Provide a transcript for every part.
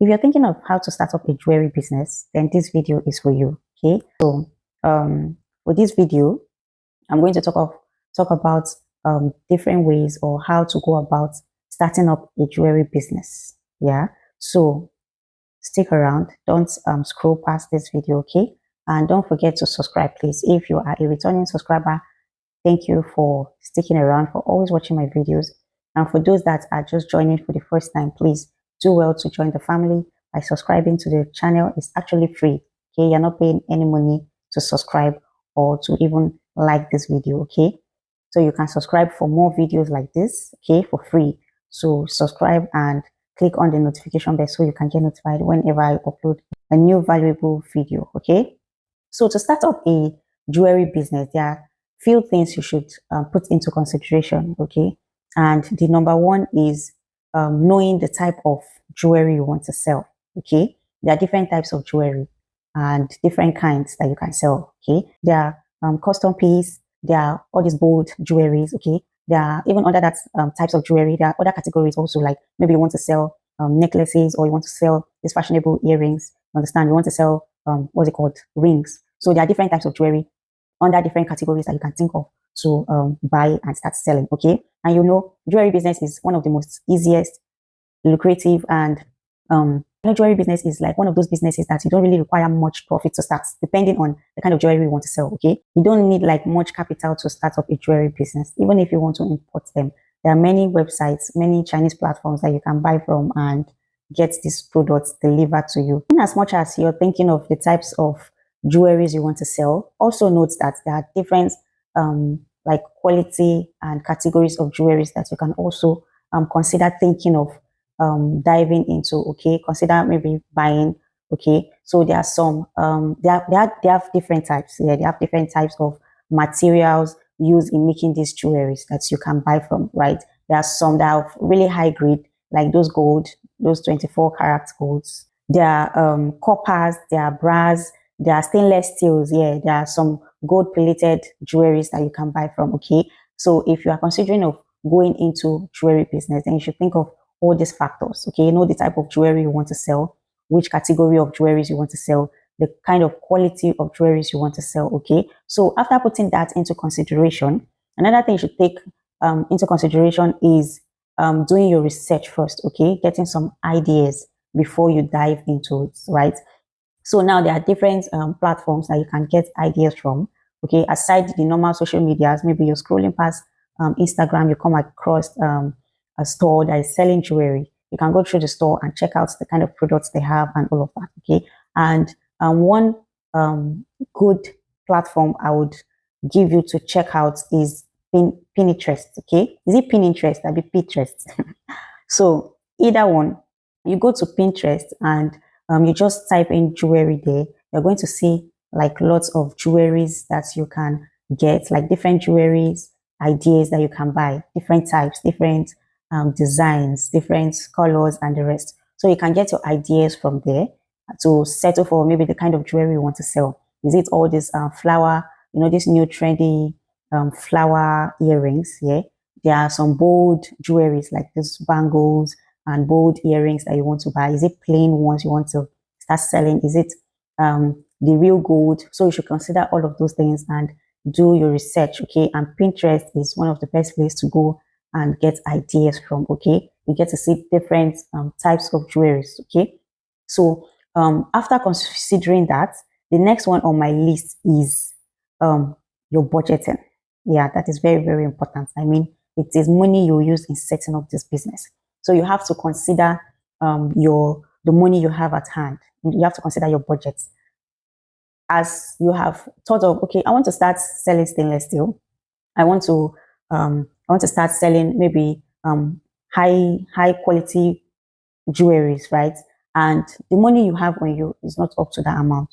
If you're thinking of how to start up a jewelry business, then this video is for you. Okay. So for this video, I'm going to talk about different ways or how to go about starting up a jewelry business. Yeah. So stick around. Don't scroll past this video. Okay. And don't forget to subscribe, please. If you are a returning subscriber, thank you for sticking around, for always watching my videos. And for those that are just joining for the first time, please do well to join the family by subscribing to the channel. It's actually free. Okay, you're not paying any money to subscribe or to even like this video. Okay, so you can subscribe for more videos like this, okay, for free. So subscribe and click on the notification bell so you can get notified whenever I upload a new valuable video. Okay, so to start up a jewelry business, there are few things you should put into consideration. Okay, and the number one is knowing the type of jewelry you want to sell. Okay, there are different types of jewelry and different kinds that you can sell. Okay, there are custom piece, there are all these bold jewelries. Okay, there are even other that types of jewelry. There are other categories also, like maybe you want to sell necklaces, or you want to sell these fashionable earrings. Understand? You want to sell what's it called, rings. So there are different types of jewelry under different categories that you can think of to buy and start selling. Okay, and you know, jewelry business is one of the most easiest, lucrative, and jewelry business is like one of those businesses that you don't really require much profit to start, depending on the kind of jewelry you want to sell. Okay, you don't need like much capital to start up a jewelry business. Even if you want to import them, there are many websites, many Chinese platforms that you can buy from and get these products delivered to you. In as much as you're thinking of the types of jewelries you want to sell, also note that there are different like quality and categories of jewelries that you can also consider thinking of diving into. Okay, consider maybe buying. Okay, so there are some they have different types. Yeah, they have different types of materials used in making these jewelries that you can buy from. Right, there are some that have really high grade, like those gold, those 24 karat golds. There are coppers, there are brass, there are stainless steels. Yeah, there are some gold plated jewelries that you can buy from. Okay, so if you are considering of going into jewelry business, then you should think of all these factors. Okay, you know the type of jewelry you want to sell, which category of jewelries you want to sell, the kind of quality of jewelries you want to sell. Okay, so after putting that into consideration, another thing you should take into consideration is doing your research first. Okay, getting some ideas before you dive into it, right? So now there are different platforms that you can get ideas from. Okay, aside the normal social medias, maybe you're scrolling past Instagram, you come across a store that is selling jewelry. You can go through the store and check out the kind of products they have and all of that. Okay, and one good platform I would give you to check out is Pinterest. Okay, is it Pinterest? That'd be Pinterest. So either one, you go to Pinterest and you just type in jewelry there. You're going to see like lots of jewelries that you can get, like different jewelries, ideas that you can buy, different types, different designs, different colors, and the rest. So you can get your ideas from there to settle for maybe the kind of jewelry you want to sell. Is it all this flower, you know, this new trendy flower earrings? Yeah, there are some bold jewelries like these bangles and bold earrings that you want to buy. Is it plain ones you want to start selling? Is it the real gold? So you should consider all of those things and do your research. Okay, and Pinterest is one of the best places to go and get ideas from. Okay, you get to see different types of jewelries. Okay, so after considering that, the next one on my list is your budgeting. Yeah, that is very, very important. I mean, it is money you use in setting up this business. So you have to consider the money you have at hand. You have to consider your budget. As you have thought of, okay, I want to start selling stainless steel. I want to start selling maybe high quality jewelries, right? And the money you have on you is not up to that amount.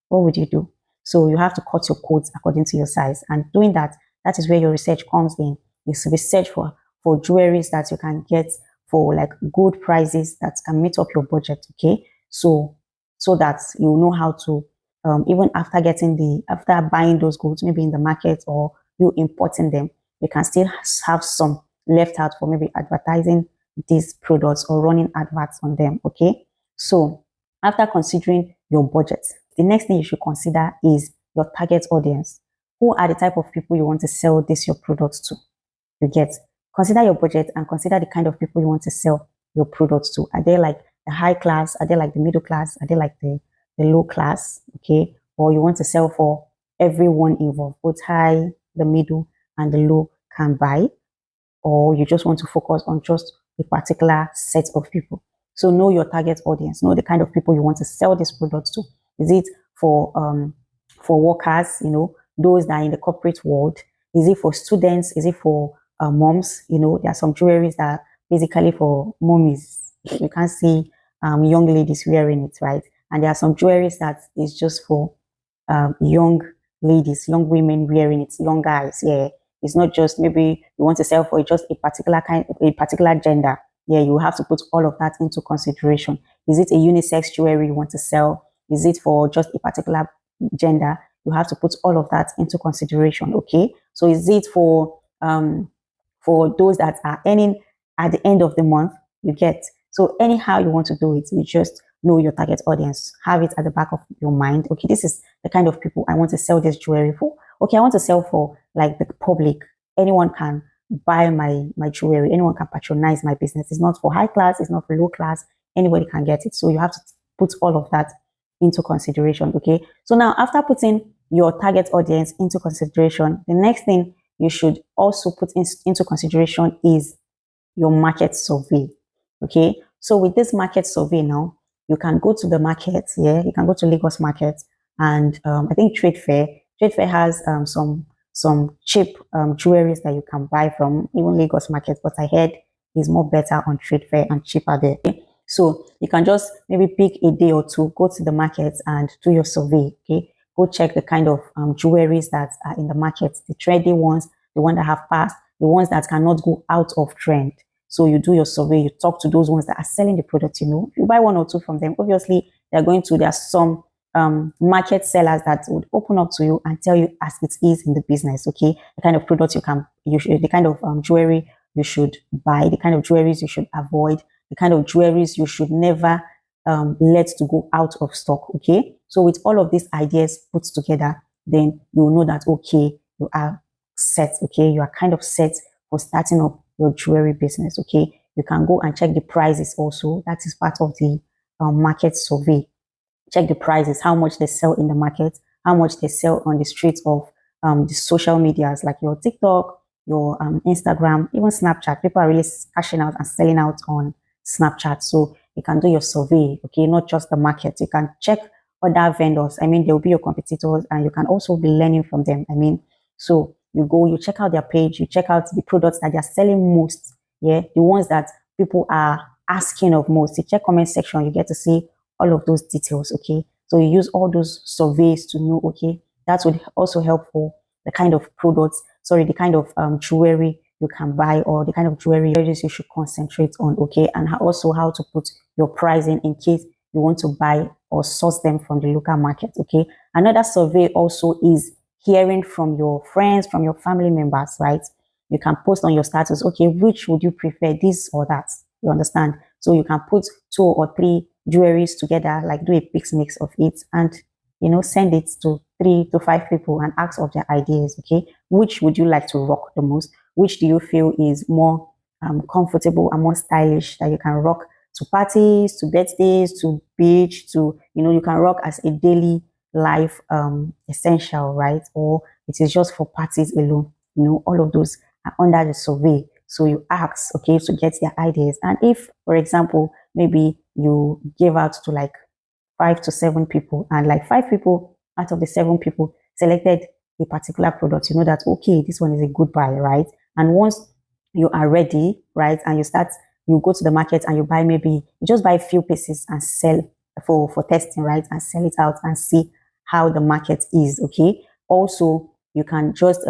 What would you do? So you have to cut your coats according to your size. And doing that, that is where your research comes in. You research for jewelries that you can get for like good prices that can meet up your budget. Okay, so that you know how to even after buying those goods, maybe in the market or you importing them, you can still have some left out for maybe advertising these products or running adverts on them. Okay, So after considering your budget, the next thing you should consider is your target audience. Who are the type of people you want to sell this your products to? You get, consider your budget and consider the kind of people you want to sell your products to. Are they like the high class? Are they like the middle class? Are they like the low class? Okay. Or you want to sell for everyone involved, both high, the middle, and the low can buy, or you just want to focus on just a particular set of people. So know your target audience, know the kind of people you want to sell this product to. Is it for workers, those that are in the corporate world? Is it for students? Is it for moms? There are some jewelries that are basically for mommies. You can't see young ladies wearing it, right? And there are some jewelries that is just for young ladies, young women wearing it, young guys. Yeah, it's not just maybe you want to sell for just a particular gender. Yeah, you have to put all of that into consideration. Is it a unisex jewelry you want to sell? Is it for just a particular gender? You have to put all of that into consideration. Okay, so is it for those that are earning at the end of the month? You get, so anyhow you want to do it, you just know your target audience, have it at the back of your mind. Okay, this is the kind of people I want to sell this jewelry for. Okay, I want to sell for like the public. Anyone can buy my jewelry. Anyone can patronize my business. It's not for high class. It's not for low class. Anybody can get it. So you have to put all of that into consideration. Okay, so now after putting your target audience into consideration, the next thing you should also put into consideration is your market survey. Okay, so with this market survey now, you can go to the market. Yeah, you can go to Lagos market, and I think Trade Fair has some cheap jewelries that you can buy from even Lagos market, but I heard is more better on Trade Fair and cheaper there. Okay? So you can just maybe pick a day or two, go to the market and do your survey. Okay, go check the kind of jewelries that are in the market, the trendy ones, the ones that have passed, the ones that cannot go out of trend. So you do your survey, you talk to those ones that are selling the product. You buy one or two from them. Obviously, there are some market sellers that would open up to you and tell you as it is in the business. Okay, the kind of products the kind of jewelry you should buy, the kind of jewelries you should avoid, the kind of jewelries you should never let to go out of stock. Okay, so with all of these ideas put together, then you will know that okay, you are set. Okay, you are kind of set for starting up your jewelry business. Okay, you can go and check the prices also. That is part of the market survey. Check the prices, how much they sell in the market, how much they sell on the streets of the social medias like your TikTok, your Instagram, even Snapchat. People are really cashing out and selling out on Snapchat. So you can do your survey, okay, not just the market. You can check other vendors. I mean, they'll be your competitors and you can also be learning from them. I mean, so you go, you check out their page, you check out the products that they're selling most. Yeah, the ones that people are asking of most. You check comment section, you get to see all of those details. Okay, so you use all those surveys to know, okay, that would also help for the kind of products, the kind of jewelry you can buy, or the kind of jewelry you should concentrate on. Okay, and also how to put your pricing in case you want to buy or source them from the local market. Okay, another survey also is hearing from your friends, from your family members, right? You can post on your status, okay, which would you prefer, this or that? You understand? So you can put 2 or 3 jewelries together, like do a mix of it, and send it to 3 to 5 people and ask of their ideas. Okay, which would you like to rock the most? Which do you feel is more comfortable and more stylish that you can rock to parties, to birthdays, to beach, to you can rock as a daily life essential, right? Or it is just for parties alone. All of those are under the survey. So you ask, okay, to get their ideas. And if, for example, maybe you give out to like 5 to 7 people, and like 5 people out of the 7 people selected a particular product, you know that, okay, this one is a good buy, right? And once you are ready, right, and you go to the market and you buy, maybe you just buy a few pieces and sell for testing, right? And sell it out and see how the market is. Okay, also you can just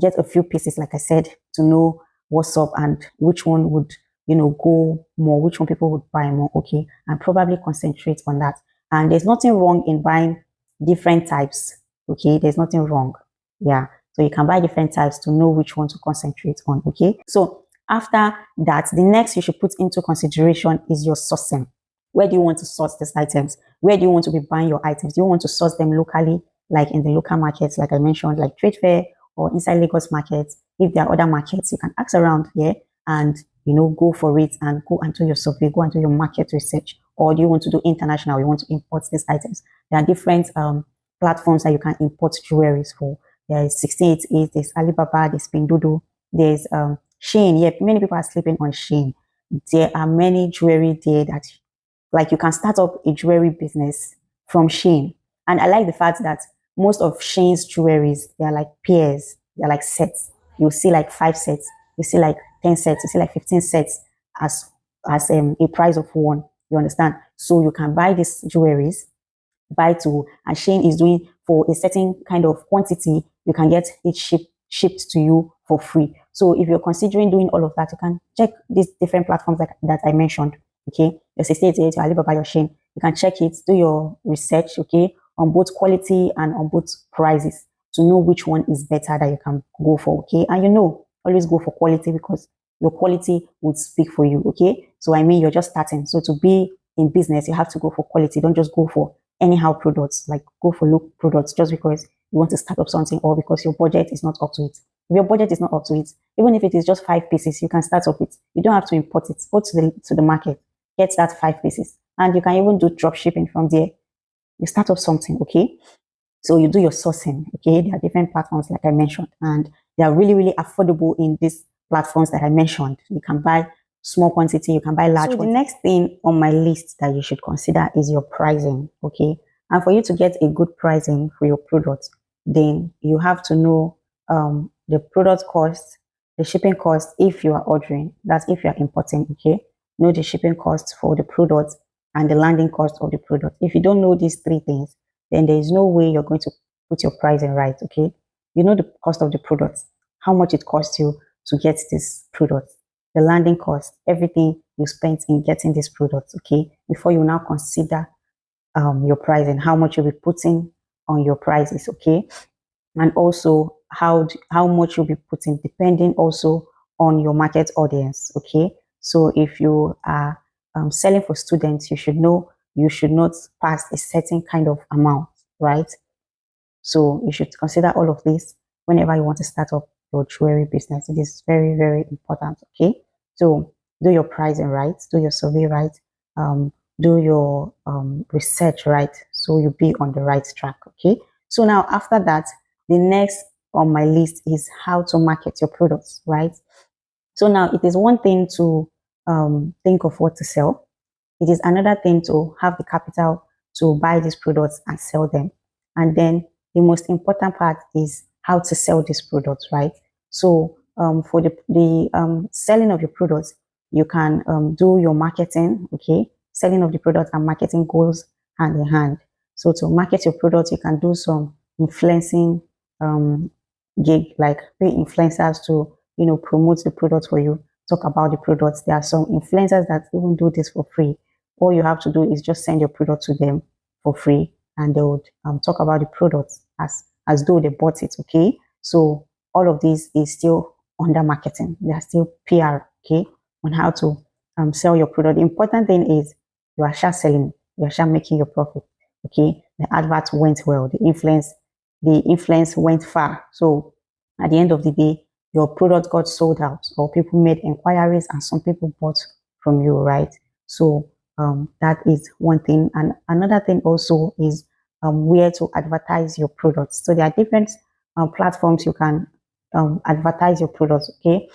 get a few pieces, like I said, to know what's up and which one would go more, which one people would buy more. Okay, and probably concentrate on that. And there's nothing wrong in buying different types. Okay, there's nothing wrong. Yeah, so you can buy different types to know which one to concentrate on. Okay, so after that, the next you should put into consideration is your sourcing. Where do you want to source these items? Where do you want to be buying your items? Do you want to source them locally, like in the local markets, like I mentioned, like trade fair, or inside Lagos markets? If there are other markets, you can ask around here and go for it and go and do your survey, go and do your market research. Or do you want to do international? You want to import these items? There are different platforms that you can import jewelries for. There is 1688, there's Alibaba, there's Pinduoduo, there's Shein. Yeah, many people are sleeping on Shein. There are many jewelry there that, like, you can start up a jewelry business from Shein. And I like the fact that most of Shein's jewelries, they are like pairs, they're like sets. You'll see like 5 sets, you see like 10 sets, you see like 15 sets as a price of one. You understand? So you can buy these jewelries, buy two, and Shein is doing for a certain kind of quantity, you can get it shipped to you for free. So if you're considering doing all of that, you can check these different platforms that I mentioned. Okay, your 68, your Alibaba, your Shein. You can check it, do your research, okay, on both quality and on both prices to know which one is better that you can go for. Okay, and always go for quality, because your quality would speak for you. Okay, so I mean, you're just starting, so to be in business, you have to go for quality. Don't just go for anyhow products, like go for low products just because you want to start up something, or because your budget is not up to it. If your budget is not up to it, even if it is just 5 pieces, you can start up it. You don't have to import it. Go to the market, get that 5 pieces, and you can even do drop shipping from there. You start up something, okay? So you do your sourcing, okay? There are different platforms like I mentioned, and they are really, really affordable in these platforms that I mentioned. You can buy small quantity, you can buy large quantity. The next thing on my list that you should consider is your pricing, okay? And for you to get a good pricing for your product, then you have to know the product cost, the shipping cost if you are ordering, that's if you are importing, okay? Know the shipping cost for the product and the landing cost of the product. If you don't know these 3 things, then there is no way you're going to put your pricing right, okay? You know the cost of the product, how much it costs you to get this product, the landing cost, everything you spent in getting this product, okay? Before you now consider your pricing, how much you'll be putting on your prices, okay? And also how much you'll be putting, depending also on your market audience, okay? So if you are selling for students, you should know you should not pass a certain kind of amount, right? So you should consider all of this whenever you want to start up your jewelry business. It is very, very important, okay? So do your pricing right, do your survey right, do your research right, so you'll be on the right track, okay? So now after that, the next on my list is how to market your products, right? So now it is one thing to think of what to sell. It is another thing to have the capital to buy these products and sell them. And then the most important part is how to sell these products, right? So for the selling of your products, you can do your marketing, okay? Selling of the product and marketing goes hand in hand. So to market your products, you can do some influencing gig, like pay influencers to promote the product for you, talk about the products. There are some influencers that even do this for free. All you have to do is just send your product to them for free, and they would talk about the products as though they bought it, okay? So all of this is still under marketing. They are still PR, okay, on how to sell your product. The important thing is you are just selling, you are just making your profit, okay? The advert went well, the influence went far. So at the end of the day, your product got sold out, or people made inquiries and some people bought from you, right? So that is one thing. And another thing also is where to advertise your products. So there are different platforms you can advertise your products, okay?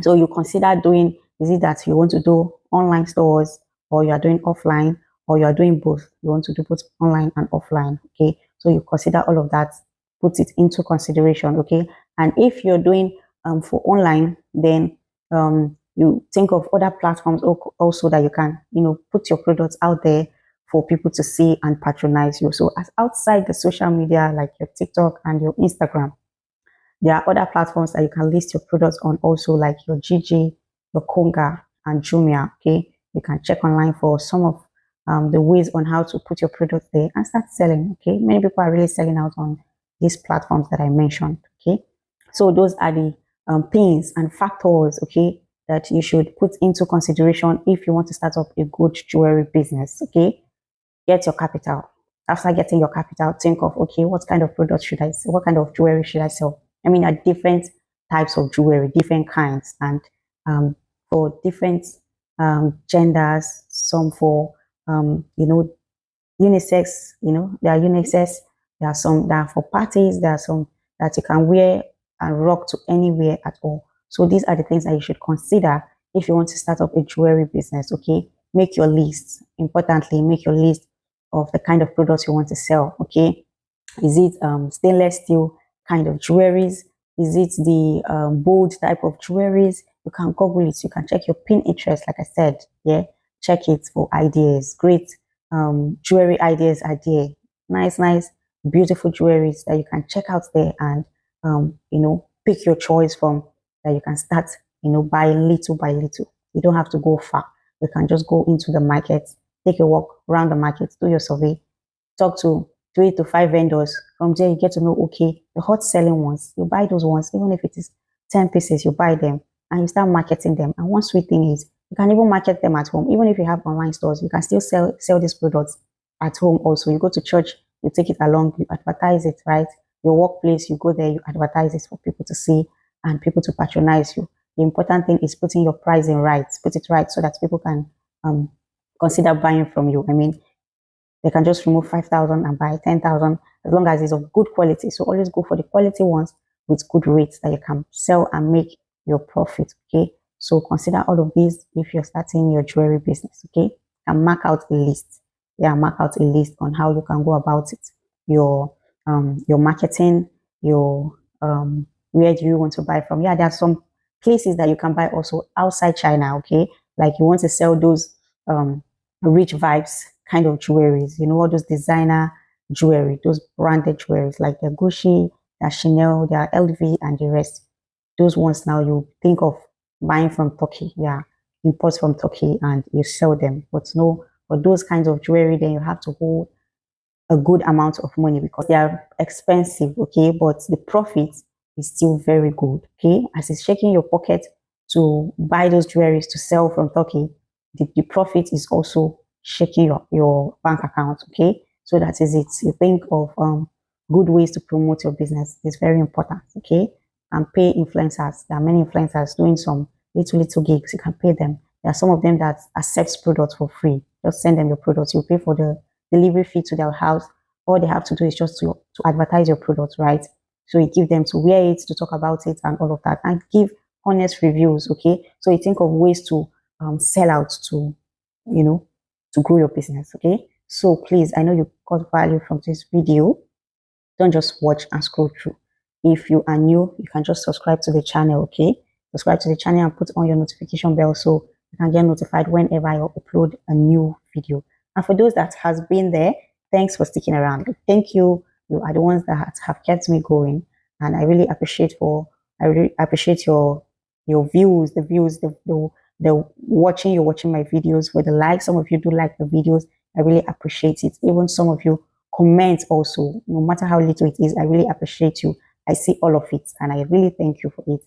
So you consider doing, is it that you want to do online stores, or you are doing offline, or you are doing both? You want to do both online and offline, okay? So you consider all of that, put it into consideration, okay? And if you're doing for online, then you think of other platforms also that you can, put your products out there for people to see and patronize you. So as outside the social media, like your TikTok and your Instagram, there are other platforms that you can list your products on also, like your Gigi, your Konga, and Jumia, okay? You can check online for some of the ways on how to put your product there and start selling, okay? Many people are really selling out on these platforms that I mentioned, okay? So those are the things and factors, okay, that you should put into consideration if you want to start up a good jewelry business. Okay, get your capital. After getting your capital, think of, okay, what kind of products should I sell? What kind of jewelry should I sell? I mean, there are different types of jewelry, different kinds, and for different genders, some for unisex, there are unisex, there are some that are for parties, there are some that you can wear and rock to anywhere at all. So these are the things that you should consider if you want to start up a jewelry business. Okay, make your list. Importantly, make your list of the kind of products you want to sell. Okay, is it stainless steel kind of jewelries? Is it the bold type of jewelries? You can Google it. You can check your Pinterest, like I said. Yeah, check it for ideas. Great jewelry ideas are there. Nice, beautiful jewelries that you can check out there and pick your choice from, that you can start buy little by little. You don't have to go far. You can just go into the market, take a walk around the market, do your survey, talk to 3 to 5 vendors. From there, you get to know, okay, the hot selling ones, you buy those ones, even if it is 10 pieces, you buy them and you start marketing them. And one sweet thing is, you can even market them at home. Even if you have online stores, you can still sell these products at home also. You go to church, you take it along, you advertise it, right? Your workplace, you go there, you advertise it for people to see and people to patronize you. The important thing is putting your pricing right, put it right so that people can consider buying from you. I mean, they can just remove 5,000 and buy 10,000 as long as it's of good quality. So always go for the quality ones with good rates that you can sell and make your profit. Okay. So consider all of these if you're starting your jewelry business. Okay. And mark out a list. Yeah, mark out a list on how you can go about it. Your marketing, your where do you want to buy from? Yeah, there are some places that you can buy also outside China. Okay, like you want to sell those rich vibes kind of jewelries, all those designer jewelry, those branded jewelries like the Gucci, the Chanel, the LV, and the rest. Those ones now you think of buying from Turkey, yeah, import from Turkey and you sell them. But no, for those kinds of jewelry, then you have to hold a good amount of money because they are expensive, okay, but the profit is still very good, okay. As it's shaking your pocket to buy those jewelries to sell from Turkey, the profit is also shaking your bank account, okay. So that is it. You think of good ways to promote your business. It's very important, okay. And pay influencers. There are many influencers doing some little gigs. You can pay them. There are some of them that accepts products for free. Just send them your products. You pay for the delivery fee to their house. All they have to do is just to advertise your products, right? So you give them to wear it, to talk about it, and all of that, and give honest reviews, okay. So you think of ways to sell out to, to grow your business, okay. So please, I know you got value from this video. Don't just watch and scroll through. If you are new, you can just subscribe to the channel, okay. Subscribe to the channel and put on your notification bell so you can get notified whenever I upload a new video. And for those that has been there, thanks for sticking around. Thank you. You are the ones that have kept me going, and I really appreciate your views, the watching. You're watching my videos for the likes. Some of you do like the videos. I really appreciate it. Even some of you comment also, no matter how little it is. I really appreciate you. I see all of it, and I really thank you for it.